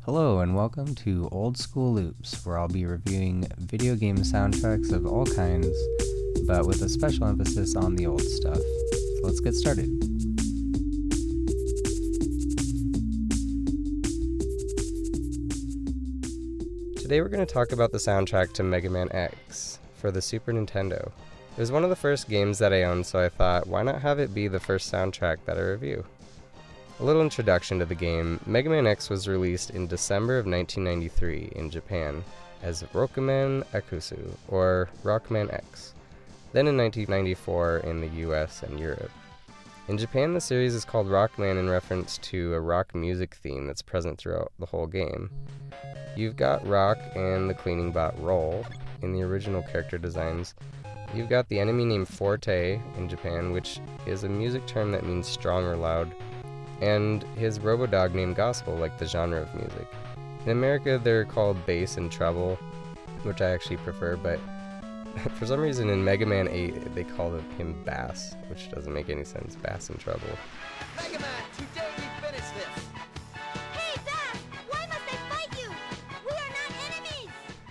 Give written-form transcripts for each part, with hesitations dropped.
Hello and welcome to Old School Loops, where I'll be reviewing video game soundtracks of all kinds, but with a special emphasis on the old stuff. So let's get started. Today we're going to talk about the soundtrack to Mega Man X for the Super Nintendo. It was one of the first games that I owned, so I thought, why not have it be the first soundtrack that I review? A little introduction to the game. Mega Man X was released in December of 1993 in Japan as ROCKMAN Ekusu, or ROCKMAN X, then in 1994 in the US and Europe. In Japan, the series is called ROCKMAN in reference to a rock music theme that's present throughout the whole game. You've got Rock and the cleaning bot Roll in the original character designs. You've got the enemy named Forte in Japan, which is a music term that means strong or loud, and his Robodog named Gospel, like the genre of music. In America, they're called Bass and Treble, which I actually prefer, but for some reason in Mega Man 8, they call him Bass, which doesn't make any sense, Bass and Treble. Mega Man, today we finish this! Hey, Bass! Why must I fight you? We are not enemies!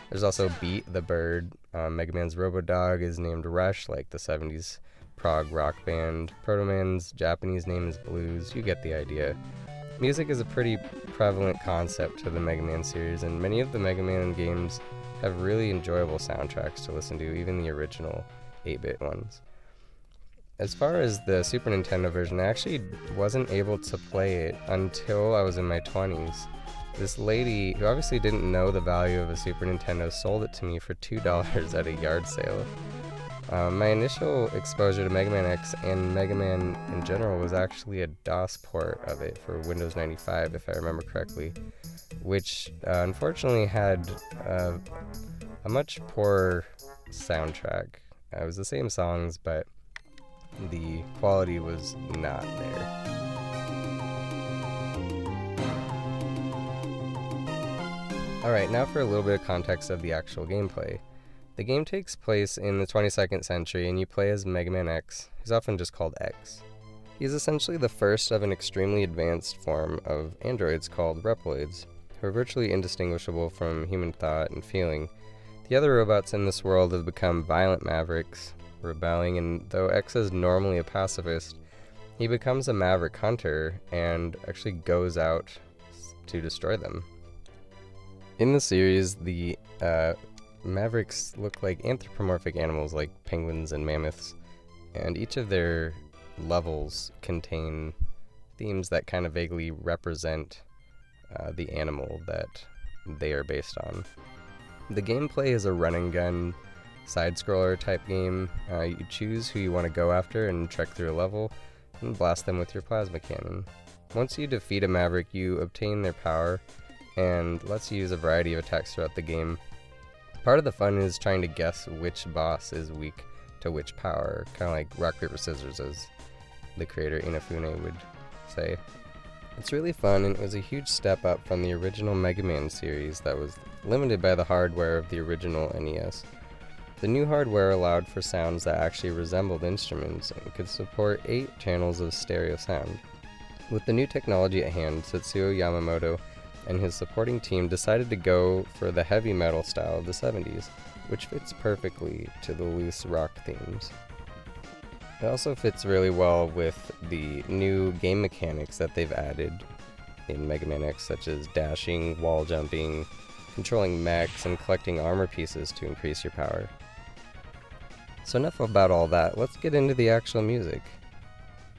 There's also Beat the Bird. Mega Man's Robodog is named Rush, like the 70s prog rock band. Proto Man's Japanese name is Blues. You get the idea. Music is a pretty prevalent concept to the Mega Man series, and many of the Mega Man games have really enjoyable soundtracks to listen to, even the original 8-bit ones. As far as the Super Nintendo version, I actually wasn't able to play it until I was in my 20s. This lady, who obviously didn't know the value of a Super Nintendo, sold it to me for $2 at a yard sale. My initial exposure to Mega Man X and Mega Man in general was actually a DOS port of it for Windows 95, if I remember correctly, which unfortunately had a much poorer soundtrack. It was the same songs, but the quality was not there. Alright, now for a little bit of context of the actual gameplay. The game takes place in the 22nd century, and you play as Mega Man X. He's often just called X. He's essentially the first of an extremely advanced form of androids called Reploids, who are virtually indistinguishable from human thought and feeling. The other robots in this world have become violent mavericks, rebelling, and though X is normally a pacifist, he becomes a maverick hunter and actually goes out to destroy them. In the series, the Mavericks look like anthropomorphic animals like penguins and mammoths, and each of their levels contain themes that kind of vaguely represent the animal that they are based on. The gameplay is a run-and-gun side-scroller type game. You choose who you want to go after and trek through a level, and blast them with your plasma cannon. Once you defeat a Maverick, you obtain their power, and lets you use a variety of attacks throughout the game. Part of the fun is trying to guess which boss is weak to which power, kind of like rock, paper, scissors, as the creator Inafune would say. It's really fun, and it was a huge step up from the original Mega Man series that was limited by the hardware of the original NES. The new hardware allowed for sounds that actually resembled instruments and could support 8 channels of stereo sound. With the new technology at hand, Tetsuo Yamamoto and his supporting team decided to go for the heavy metal style of the 70s, which fits perfectly to the loose rock themes. It also fits really well with the new game mechanics that they've added in Mega Man X, such as dashing, wall jumping, controlling mechs, and collecting armor pieces to increase your power. So enough about all that, let's get into the actual music.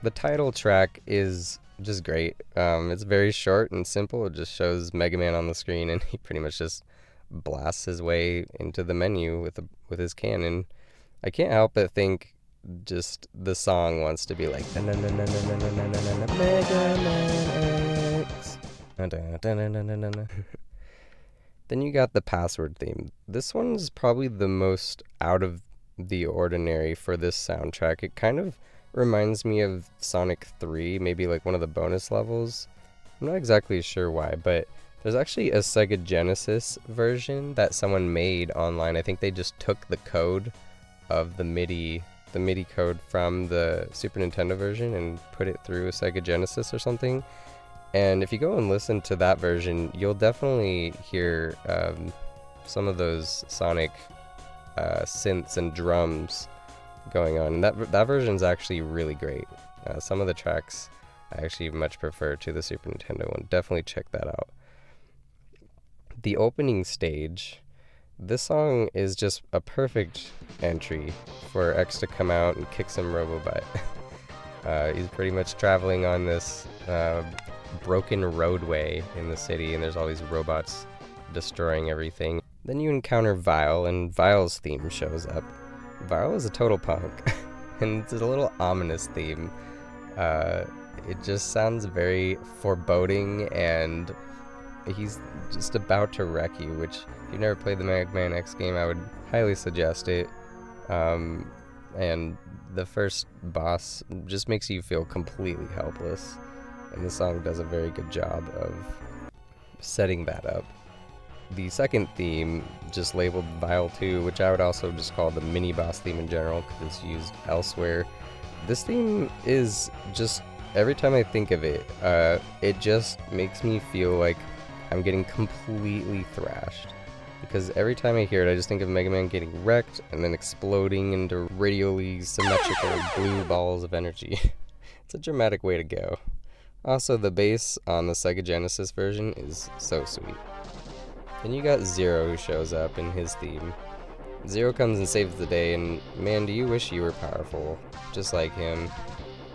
The title track is just great. It's very short and simple. It just shows Mega Man on the screen, and he pretty much just blasts his way into the menu with his cannon. I can't help but think just the song wants to be like Mega Man X. Then you got the password theme. This one's probably the most out of the ordinary for this soundtrack. It kind of reminds me of Sonic 3, maybe like one of the bonus levels. I'm not exactly sure why, but there's actually a Sega Genesis version that someone made online. I think they just took the code of the MIDI code from the Super Nintendo version and put it through a Sega Genesis or something. And if you go and listen to that version, you'll definitely hear some of those sonic synths and drums going on. And that version's actually really great. Some of the tracks I actually much prefer to the Super Nintendo one. Definitely check that out. The opening stage, this song is just a perfect entry for X to come out and kick some robo-butt. He's pretty much traveling on this broken roadway in the city, and there's all these robots destroying everything. Then you encounter Vile, and Vile's theme shows up. Vile is a total punk, and it's a little ominous theme. It just sounds very foreboding, and he's just about to wreck you, which if you've never played the Megaman X game, I would highly suggest it. And the first boss just makes you feel completely helpless, and the song does a very good job of setting that up. The second theme, just labeled Vile 2, which I would also just call the mini-boss theme in general because it's used elsewhere. This theme is just, every time I think of it, it just makes me feel like I'm getting completely thrashed. Because every time I hear it, I just think of Mega Man getting wrecked and then exploding into radially symmetrical blue balls of energy. It's a dramatic way to go. Also, the bass on the Sega Genesis version is so sweet. Then you got Zero, who shows up in his theme. Zero comes and saves the day, and man, do you wish you were powerful, just like him.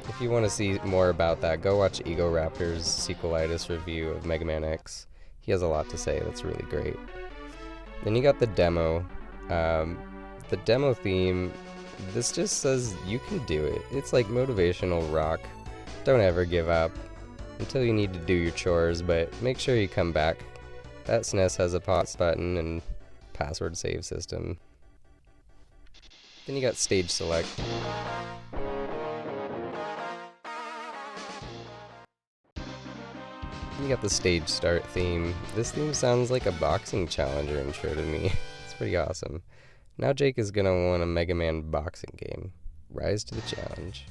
If you want to see more about that, go watch Egoraptor's Sequelitis review of Mega Man X. He has a lot to say that's really great. Then you got the demo. The demo theme, this just says you can do it. It's like motivational rock. Don't ever give up until you need to do your chores, but make sure you come back. That SNES has a pause button and password save system. Then you got stage select. You got the stage start theme. This theme sounds like a boxing challenger intro to me. It's pretty awesome. Now Jake is gonna want a Mega Man boxing game. Rise to the challenge.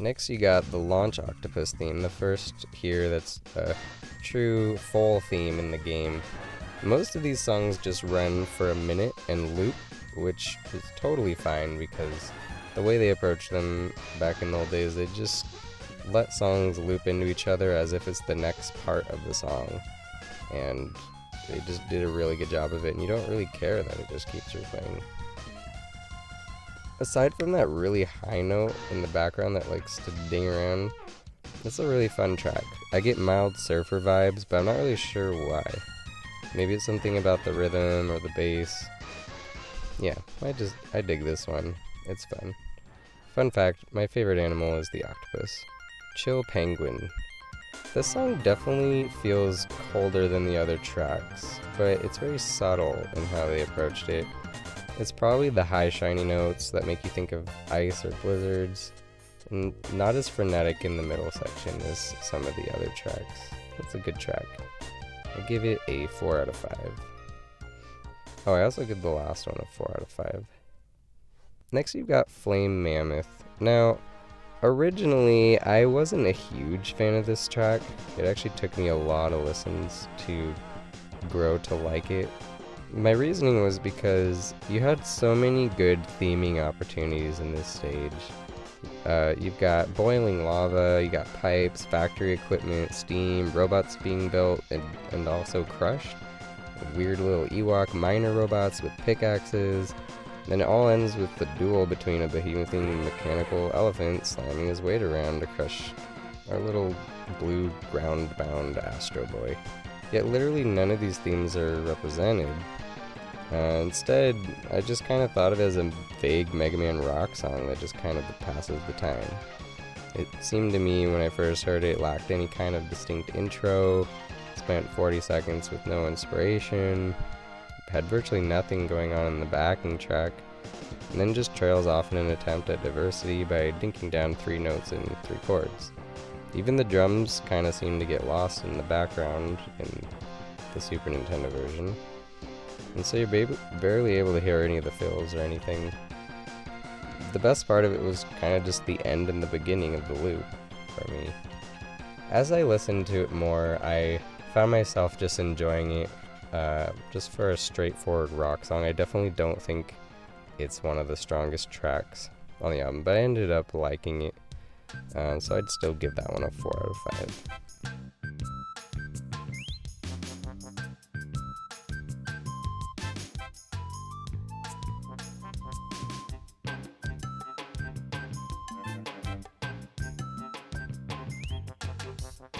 Next you got the Launch Octopus theme, the first here that's a true full theme in the game. Most of these songs just run for a minute and loop, which is totally fine because the way they approach them back in the old days, they just let songs loop into each other as if it's the next part of the song. And they just did a really good job of it, and you don't really care that it just keeps replaying. Aside from that really high note in the background that likes to ding around, it's a really fun track. I get mild surfer vibes, but I'm not really sure why. Maybe it's something about the rhythm or the bass. Yeah, I dig this one. It's fun. Fun fact, my favorite animal is the octopus. Chill Penguin. This song definitely feels colder than the other tracks, but it's very subtle in how they approached it. It's probably the high shiny notes that make you think of ice or blizzards, and not as frenetic in the middle section as some of the other tracks. It's a good track. I'll give it a 4 out of 5. Oh, I also give the last one a 4 out of 5. Next you've got Flame Mammoth. Now, originally I wasn't a huge fan of this track. It actually took me a lot of listens to grow to like it. My reasoning was because you had so many good theming opportunities in this stage. You've got boiling lava, you got pipes, factory equipment, steam, robots being built and also crushed. Weird little Ewok miner robots with pickaxes. Then it all ends with the duel between a behemothing mechanical elephant slamming his weight around to crush our little blue ground-bound Astro Boy. Yet literally none of these themes are represented. Instead, I just kind of thought of it as a vague Mega Man rock song that just kind of passes the time. It seemed to me when I first heard it lacked any kind of distinct intro, spent 40 seconds with no inspiration, had virtually nothing going on in the backing track, and then just trails off in an attempt at diversity by dinking down 3 notes in 3 chords. Even the drums kind of seem to get lost in the background in the Super Nintendo version, and so you're barely able to hear any of the fills or anything. The best part of it was kind of just the end and the beginning of the loop for me. As I listened to it more, I found myself just enjoying it just for a straightforward rock song. I definitely don't think it's one of the strongest tracks on the album, but I ended up liking it. So I'd still give that one a 4 out of 5.